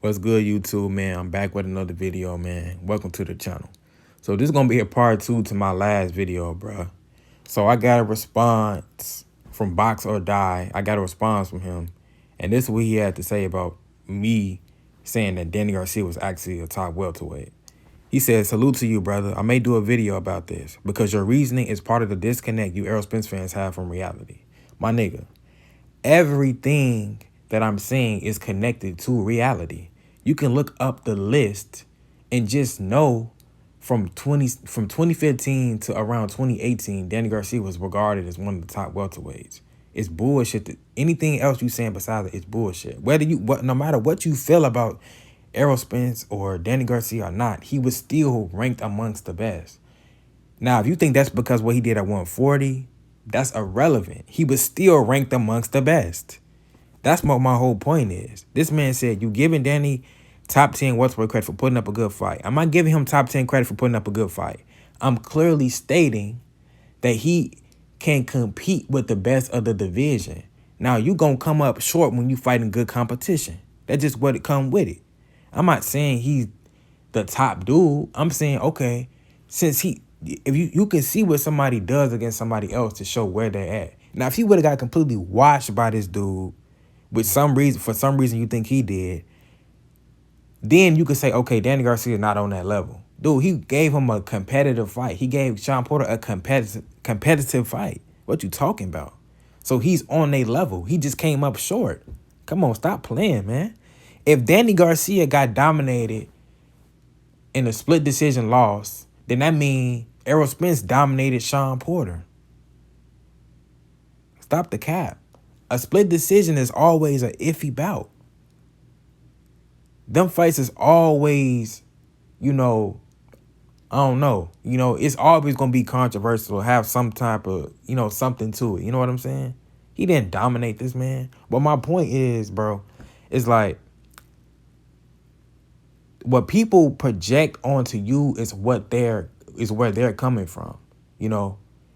What's good, YouTube, man? I'm back with another video, man. Welcome to the channel. So this is going to be a part 2 to my last video, bruh. So I got a response from Box or Die. I got a response from him. And this is what he had to say about me saying that Danny Garcia was actually a top welterweight. He said, salute to you, brother. I may do a video about this because your reasoning is part of the disconnect you Errol Spence fans have from reality. My nigga, everything that I'm saying is connected to reality. You can look up the list and just know from 2015 to around 2018, Danny Garcia was regarded as one of the top welterweights. It's bullshit. Anything else you saying besides it is bullshit. No matter what you feel about Errol Spence or Danny Garcia or not, he was still ranked amongst the best. Now, if you think that's because what he did at 140, that's irrelevant. He was still ranked amongst the best. That's what my whole point is. This man said, you giving Danny top 10 welterweight credit for putting up a good fight. I'm not giving him top 10 credit for putting up a good fight. I'm clearly stating that he can compete with the best of the division. Now, you going to come up short when you fighting good competition. That's just what it come with it. I'm not saying he's the top dude. I'm saying, okay, since if you can see what somebody does against somebody else to show where they're at. Now, if he would have got completely washed by this dude, for some reason you think he did, then you could say, okay, Danny Garcia is not on that level. Dude, he gave him a competitive fight. He gave Shawn Porter a competitive fight. What you talking about? So he's on a level. He just came up short. Come on, stop playing, man. If Danny Garcia got dominated in a split decision loss, then that means Errol Spence dominated Shawn Porter. Stop the cap. A split decision is always an iffy bout. Them fights is always, I don't know. It's always going to be controversial, have some type of, something to it. You know what I'm saying? He didn't dominate this man. But my point is, bro, it's like, what people project onto you is where they're coming from.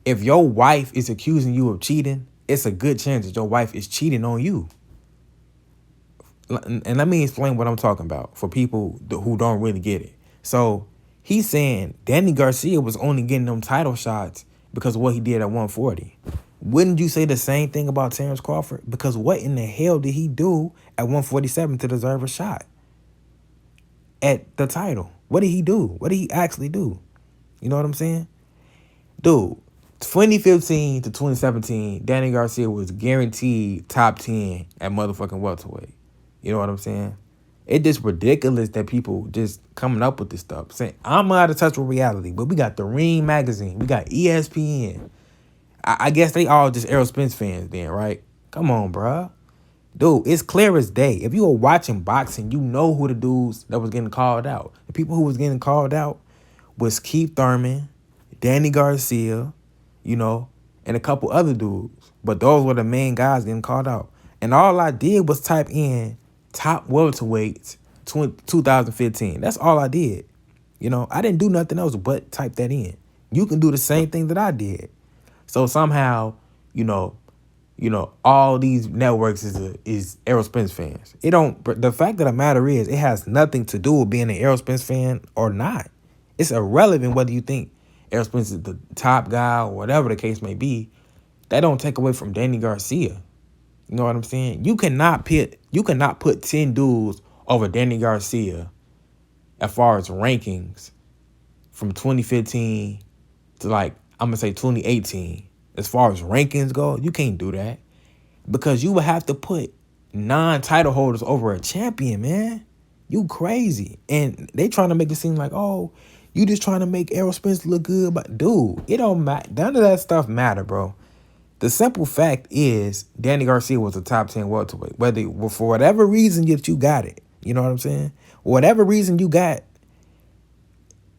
If your wife is accusing you of cheating, it's a good chance that your wife is cheating on you. And let me explain what I'm talking about for people who don't really get it. So he's saying Danny Garcia was only getting them title shots because of what he did at 140. Wouldn't you say the same thing about Terence Crawford? Because what in the hell did he do at 147 to deserve a shot at the title? What did he do? What did he actually do? You know what I'm saying? Dude, 2015 to 2017, Danny Garcia was guaranteed top 10 at motherfucking welterweight. You know what I'm saying? It's just ridiculous that people just coming up with this stuff. Saying, I'm out of touch with reality, but we got The Ring magazine. We got ESPN. I guess they all just Errol Spence fans then, right? Come on, bruh. Dude, it's clear as day. If you were watching boxing, you know who the dudes that was getting called out. The people who was getting called out was Keith Thurman, Danny Garcia, and a couple other dudes. But those were the main guys getting called out. And all I did was type in top welterweights 2015. That's all I did. I didn't do nothing else but type that in. You can do the same thing that I did. So somehow, all these networks is Errol Spence fans. The fact of the matter is, it has nothing to do with being an Errol Spence fan or not. It's irrelevant whether you think Errol Spence is the top guy or whatever the case may be. That don't take away from Danny Garcia. You know what I'm saying? You cannot put 10 dudes over Danny Garcia as far as rankings from 2015 to I'm gonna say 2018. As far as rankings go, you can't do that. Because you would have to put non-title holders over a champion, man. You crazy. And they trying to make it seem like, oh, you just trying to make Errol Spence look good. But dude, it don't matter. None of that stuff matter, bro. The simple fact is Danny Garcia was a top 10 welterweight. For whatever reason you got it. You know what I'm saying? Whatever reason you got,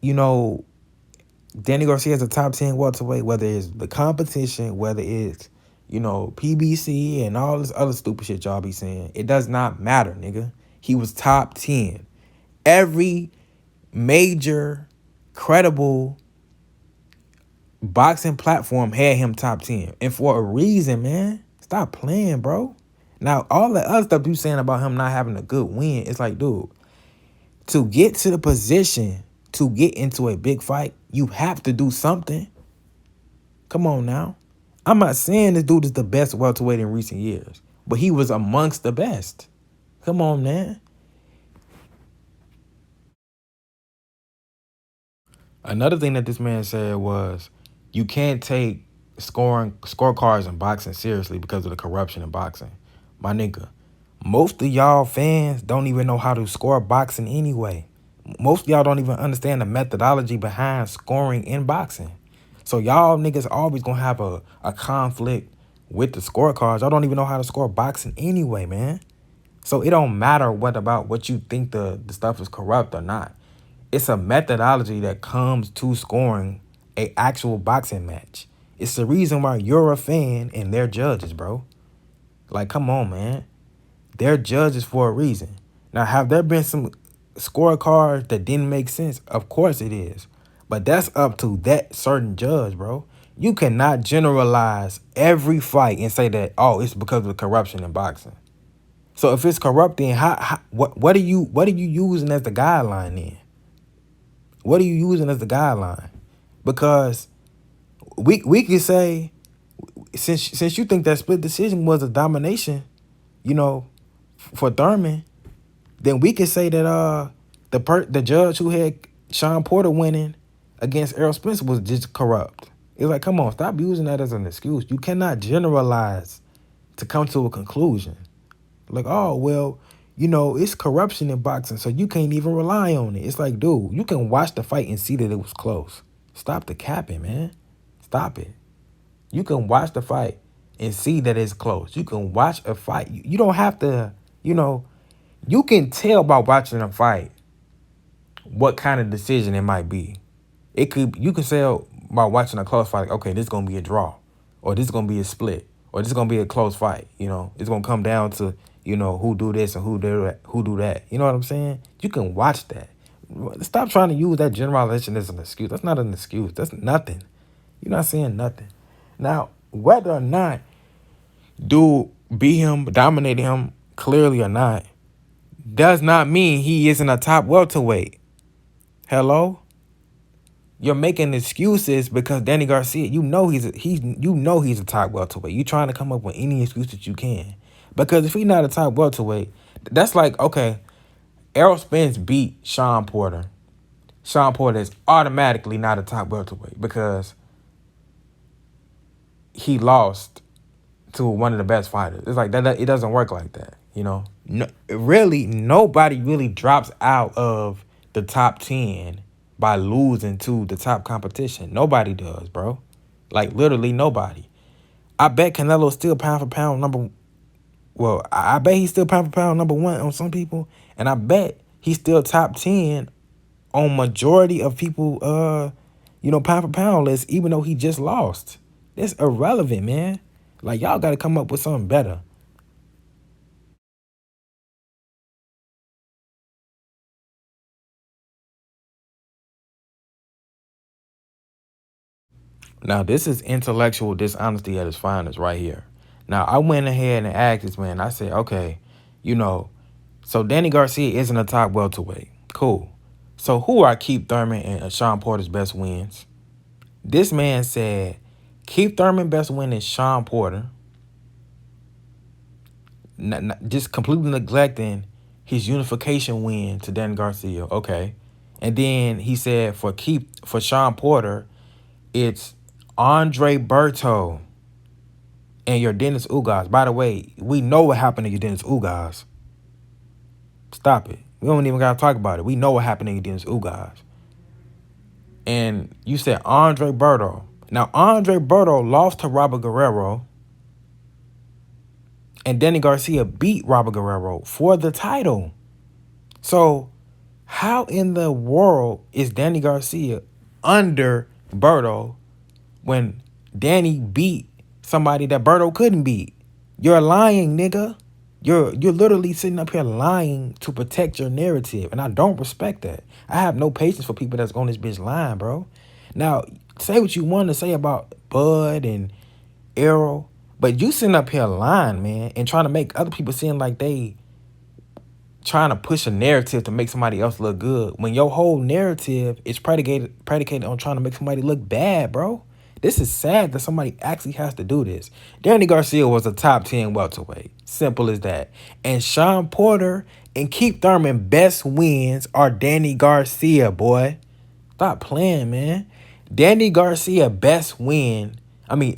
Danny Garcia is a top 10 welterweight, whether it's the competition, whether it's, PBC and all this other stupid shit y'all be saying. It does not matter, nigga. He was top 10. Every major, credible boxing platform had him top 10. And for a reason, man. Stop playing, bro. Now, all the other stuff you saying about him not having a good win, it's like, dude, to get to the position to get into a big fight, you have to do something. Come on now. I'm not saying this dude is the best welterweight in recent years, but he was amongst the best. Come on, man. Another thing that this man said was, you can't take scorecards in boxing seriously because of the corruption in boxing. My nigga, most of y'all fans don't even know how to score boxing anyway. Most of y'all don't even understand the methodology behind scoring in boxing. So y'all niggas always gonna have a conflict with the scorecards. Y'all don't even know how to score boxing anyway, man. So it don't matter what you think the stuff is corrupt or not. It's a methodology that comes to scoring a actual boxing match. It's the reason why you're a fan and they're judges, bro. Like, come on, man. They're judges for a reason. Now, have there been some scorecards that didn't make sense? Of course it is. But that's up to that certain judge, bro. You cannot generalize every fight and say that, oh, it's because of the corruption in boxing. So if it's corrupt, then what are you using as the guideline then? What are you using as the guideline? Because we could say, since you think that split decision was a domination, you know, for Thurman, then we could say that the judge who had Sean Porter winning against Errol Spence was just corrupt. It's like, come on, stop using that as an excuse. You cannot generalize to come to a conclusion. Like, oh, well, you know, it's corruption in boxing, so you can't even rely on it. It's like, dude, you can watch the fight and see that it was close. Stop the capping, man. Stop it. You can watch the fight and see that it's close. You can watch a fight. You don't have to, you know, you can tell by watching a fight what kind of decision it might be. You can tell by watching a close fight, like, okay, this is going to be a draw, or this is going to be a split, or this is going to be a close fight. You know, it's going to come down to, you know, who do this and who do that. You know what I'm saying? You can watch that. Stop trying to use that generalization as an excuse. That's not an excuse. That's nothing. You're not saying nothing. Now, whether or not dude beat him, dominated him clearly or not, does not mean he isn't a top welterweight. Hello? You're making excuses because Danny Garcia, you know he's a top welterweight. You're trying to come up with any excuse that you can. Because if he's not a top welterweight, that's like, okay, Errol Spence beat Sean Porter. Sean Porter is automatically not a top welterweight because he lost to one of the best fighters. It's like that. It doesn't work like that, you know. No, really, nobody really drops out of the top 10 by losing to the top competition. Nobody does, bro. Like, literally nobody. I bet Canelo's still pound for pound number. Well, I bet he's still pound for pound number 1 on some people, and I bet he's still top 10 on majority of people. You know, pound for pound list, even though he just lost. That's irrelevant, man. Like, y'all got to come up with something better. Now, this is intellectual dishonesty at its finest right here. Now, I went ahead and asked this man. I said, okay, you know, so Danny Garcia isn't a top welterweight. Cool. So who are Keith Thurman and Sean Porter's best wins? This man said Keith Thurman's best win is Sean Porter. Just completely neglecting his unification win to Danny Garcia. Okay. And then he said for Sean Porter, it's Andre Berto and your Dennis Ugas. By the way, we know what happened to your Dennis Ugas. Stop it. We don't even got to talk about it. We know what happened to your Dennis Ugas. And you said Andre Berto. Now, Andre Berto lost to Robert Guerrero, and Danny Garcia beat Robert Guerrero for the title. So, how in the world is Danny Garcia under Berto when Danny beat somebody that Berto couldn't beat? You're lying, nigga. You're literally sitting up here lying to protect your narrative, and I don't respect that. I have no patience for people that's on this bitch lying, bro. Now, say what you want to say about Bud and Errol, But you sitting up here lying, man, and trying to make other people seem like they trying to push a narrative to make somebody else look good when your whole narrative is predicated on trying to make somebody look bad, bro. This is sad that somebody actually has to do this. Danny Garcia was a top 10 welterweight. Simple as that. And Sean Porter and Keith Thurman best wins are Danny Garcia, boy. Stop playing, man. Danny Garcia best win.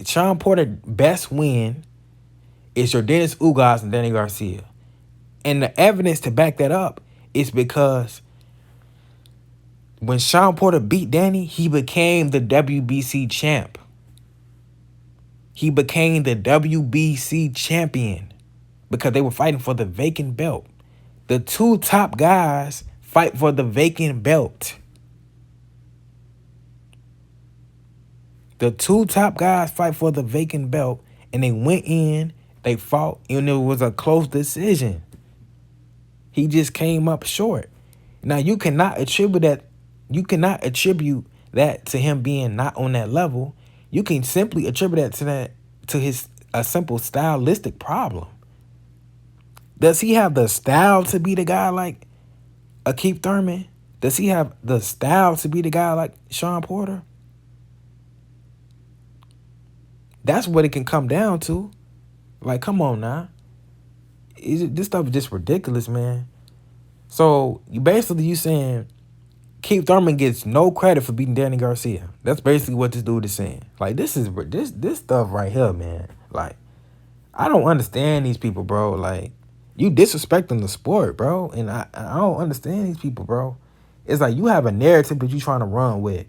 Sean Porter best win is your Dennis Ugas and Danny Garcia. And the evidence to back that up is because when Sean Porter beat Danny, he became the WBC champ. He became the WBC champion because they were fighting for the vacant belt. The two top guys fight for the vacant belt. The two top guys fight for the vacant belt, and they went in, they fought, and it was a close decision. He just came up short. Now you cannot attribute that to him being not on that level. You can simply attribute to a simple stylistic problem. Does he have the style to be the guy like a Keith Thurman? Does he have the style to be the guy like Sean Porter? That's what it can come down to. Like, come on now. This stuff is just ridiculous, man. So you saying Keith Thurman gets no credit for beating Danny Garcia. That's basically what this dude is saying. Like, this stuff right here, man. Like, I don't understand these people, bro. Like, you disrespecting the sport, bro. And I don't understand these people, bro. It's like you have a narrative that you trying to run with,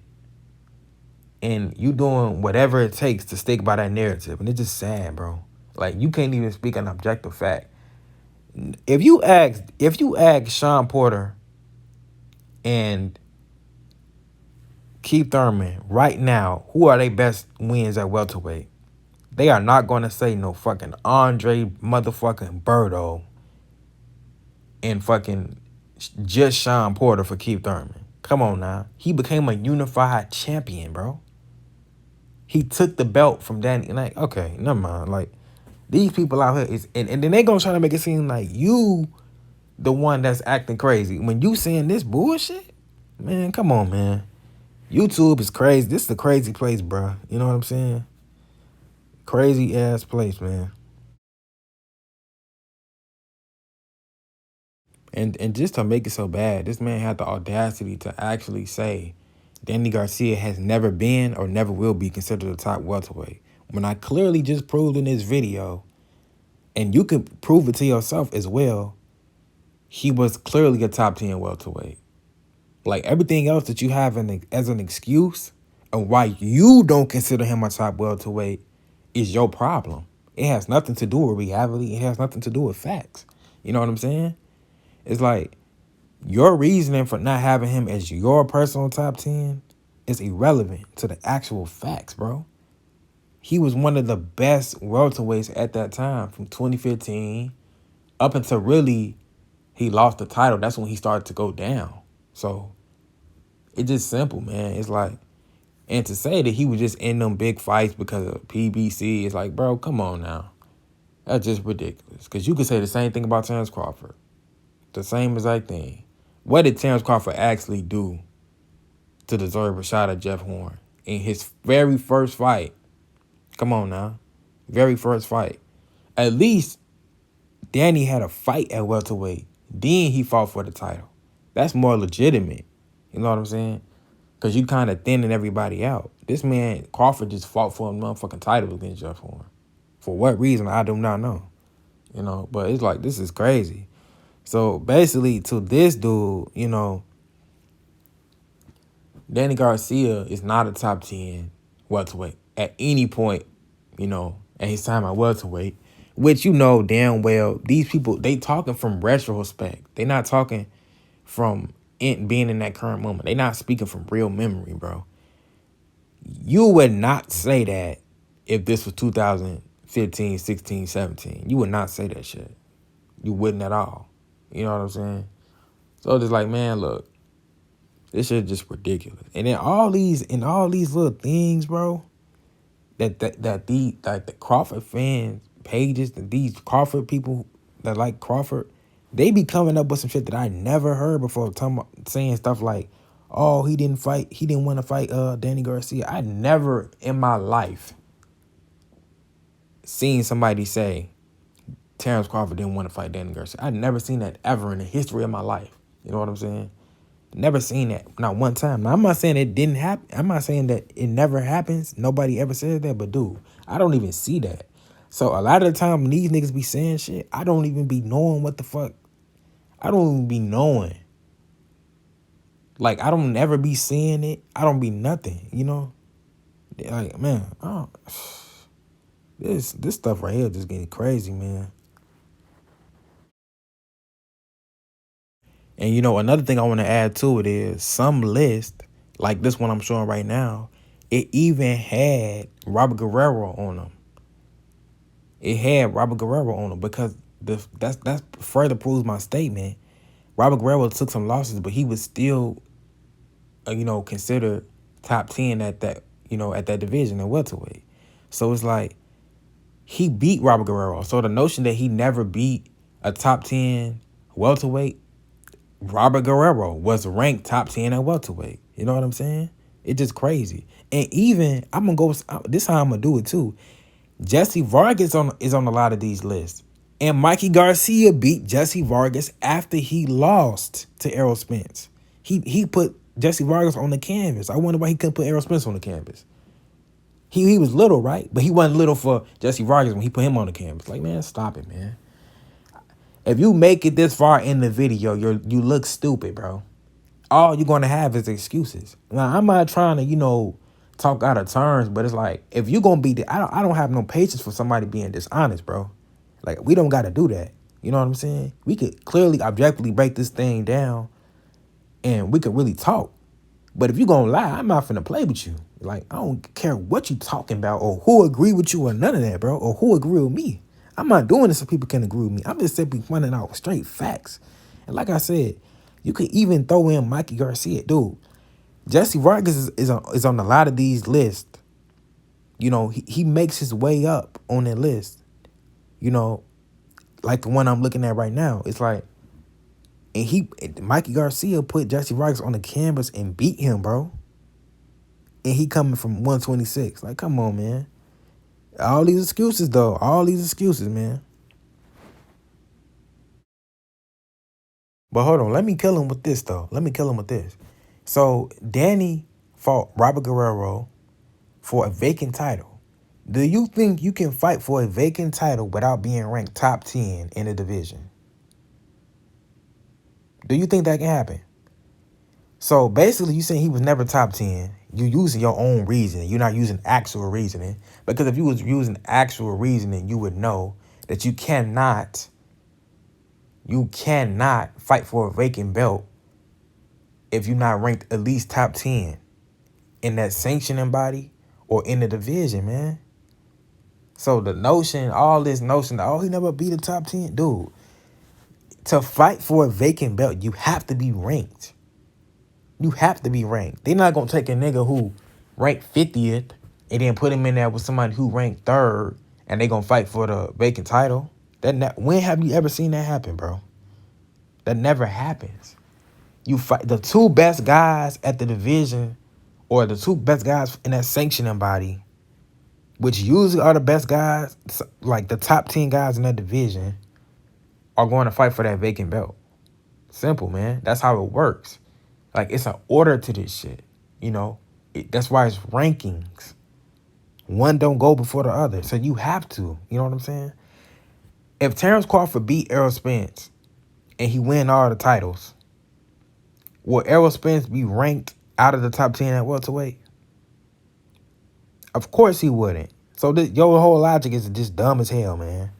and you doing whatever it takes to stick by that narrative. And it's just sad, bro. Like, you can't even speak an objective fact. If you ask Sean Porter and Keith Thurman right now, who are their best wins at welterweight, they are not going to say no fucking Andre motherfucking Berto and fucking just Sean Porter for Keith Thurman. Come on now. He became a unified champion, bro. He took the belt from Danny. Like, okay, never mind. Like, these people out here and then they gonna try to make it seem like you the one that's acting crazy. When you saying this bullshit, man, come on, man. YouTube is crazy. This is a crazy place, bro. You know what I'm saying? Crazy ass place, man. And just to make it so bad, this man had the audacity to actually say Danny Garcia has never been or never will be considered a top welterweight. When I clearly just proved in this video, and you can prove it to yourself as well, he was clearly a top 10 welterweight. Like, everything else that you have as an excuse of why you don't consider him a top welterweight is your problem. It has nothing to do with reality. It has nothing to do with facts. You know what I'm saying? It's like your reasoning for not having him as your personal top 10 is irrelevant to the actual facts, bro. He was one of the best welterweights at that time from 2015 up until really he lost the title. That's when he started to go down. So it's just simple, man. It's like, and to say that he was just in them big fights because of PBC, it's like, bro, come on now. That's just ridiculous. Because you could say the same thing about Terence Crawford. The same exact thing. What did Terence Crawford actually do to deserve a shot at Jeff Horn in his very first fight? Come on now. Very first fight. At least Danny had a fight at welterweight. Then he fought for the title. That's more legitimate. You know what I'm saying? Because you kind of thinning everybody out. This man, Crawford, just fought for a motherfucking title against Jeff Horn. For what reason, I do not know. You know, but it's like, this is crazy. So basically, to this dude, you know, Danny Garcia is not a top 10 welterweight at any point, you know, at his time at welterweight, which you know damn well, these people, they talking from retrospect. They not talking from being in that current moment. They not speaking from real memory, bro. You would not say that if this was 2015, 16, 17. You would not say that shit. You wouldn't at all. You know what I'm saying? So it's like, man, look, this shit is just ridiculous. And then all these little things, bro, the Crawford fans pages, that these Crawford people that like Crawford, they be coming up with some shit that I never heard before, saying stuff like, oh, he didn't want to fight Danny Garcia. I never in my life seen somebody say Terence Crawford didn't want to fight Danny Garcia. I've never seen that ever in the history of my life. You know what I'm saying? Never seen that. Not one time. Now, I'm not saying it didn't happen. I'm not saying that it never happens. Nobody ever says that. But, dude, I don't even see that. So, a lot of the time when these niggas be saying shit, I don't even be knowing what the fuck. I don't even be knowing. Like, I don't ever be seeing it. I don't be nothing, you know? Like, man, this stuff right here just getting crazy, man. And, you know, another thing I want to add to it is some list, like this one I'm showing right now, it even had Robert Guerrero on them. It had Robert Guerrero on them because that's further proves my statement. Robert Guerrero took some losses, but he was still, considered top 10 at that, at that division at welterweight. So it's like he beat Robert Guerrero. So the notion that he never beat a top 10 welterweight, Robert Guerrero was ranked top 10 at welterweight. You know what I'm saying? It's just crazy. And even, I'm going to go, this is how I'm going to do it too. Jesse Vargas is on a lot of these lists. And Mikey Garcia beat Jesse Vargas after he lost to Errol Spence. He put Jesse Vargas on the canvas. I wonder why he couldn't put Errol Spence on the canvas. He was little, right? But he wasn't little for Jesse Vargas when he put him on the canvas. Like, man, stop it, man. If you make it this far in the video, you look stupid, bro. All you're going to have is excuses. Now, I'm not trying to, talk out of turns, but it's like, if you're going to be, I don't have no patience for somebody being dishonest, bro. Like, we don't got to do that. You know what I'm saying? We could clearly, objectively break this thing down and we could really talk. But if you're going to lie, I'm not finna play with you. Like, I don't care what you talking about or who agree with you or none of that, bro, or who agree with me. I'm not doing this so people can agree with me. I'm just simply pointing out straight facts. And like I said, you could even throw in Mikey Garcia. Dude, Jesse Vargas is on a lot of these lists. He makes his way up on that list. Like the one I'm looking at right now. It's like, and Mikey Garcia put Jesse Vargas on the canvas and beat him, bro. And he coming from 126. Like, come on, man. All these excuses, though. All these excuses, man. But hold on. Let me kill him with this, though. So, Danny fought Robert Guerrero for a vacant title. Do you think you can fight for a vacant title without being ranked top 10 in the division? Do you think that can happen? So, basically, you saying he was never top 10. You're using your own reasoning. You're not using actual reasoning. Because if you was using actual reasoning, you would know that you cannot fight for a vacant belt if you're not ranked at least top 10 in that sanctioning body or in the division, man. So the notion, all this notion that, oh, he never beat a top 10. Dude, to fight for a vacant belt, you have to be ranked. You have to be ranked. They're not going to take a nigga who ranked 50th and then put him in there with somebody who ranked 3rd and they going to fight for the vacant title. When have you ever seen that happen, bro? That never happens. You fight the two best guys at the division or the two best guys in that sanctioning body, which usually are the best guys, like the top 10 guys in that division, are going to fight for that vacant belt. Simple, man. That's how it works. Like, it's an order to this shit, that's why it's rankings. One don't go before the other, so you have to, you know what I'm saying? If Terence Crawford beat Errol Spence and he win all the titles, will Errol Spence be ranked out of the top 10 at welterweight? Of course he wouldn't. So your whole logic is just dumb as hell, man.